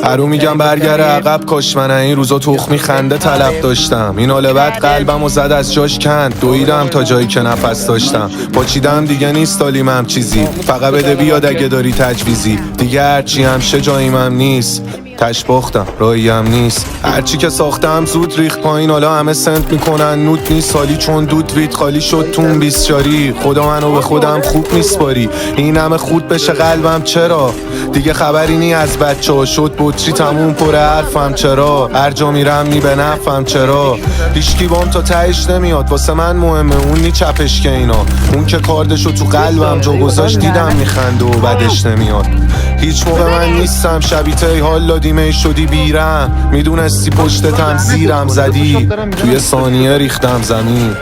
هرو میگم برگره عقب کاش من این روزا تخمی خنده طلب داشتم. این حال بعد قلبم و زد از جاش کند. دویدم تا جایی که نفس داشتم. پاچیدم دیگه نیست حالیمم چیزی. فقط بده بیاد اگه داری تجویزی. دیگه هرچی همشه جاییمم نیست. تش باختم راهیم نیست. هرچی که ساختم زود ریخت پایین. حالا همه سنت میکنن نوت نیست حالی چون دود وید خالی شد تون بیسچاری. خدا منو به خودم خوب میسپاری. این همه خود بشه قلبم چرا دیگه خبری نی از بچه ها شد بطری تموم پر حرفم چرا هر جا میرم نی به نفهم چرا هیچکی بام تا تهش نمیاد واسه من مهمه اون نی چپش که اینا اون که کاردشو تو قلبم جا گذاشت دیدم میخنده و بدش نمیاد هیچ موقع من نیستم شبیه حال دادیمه شدی بیرم میدونستی پشتتم زیرم زدی توی ثانیه ریختم زمین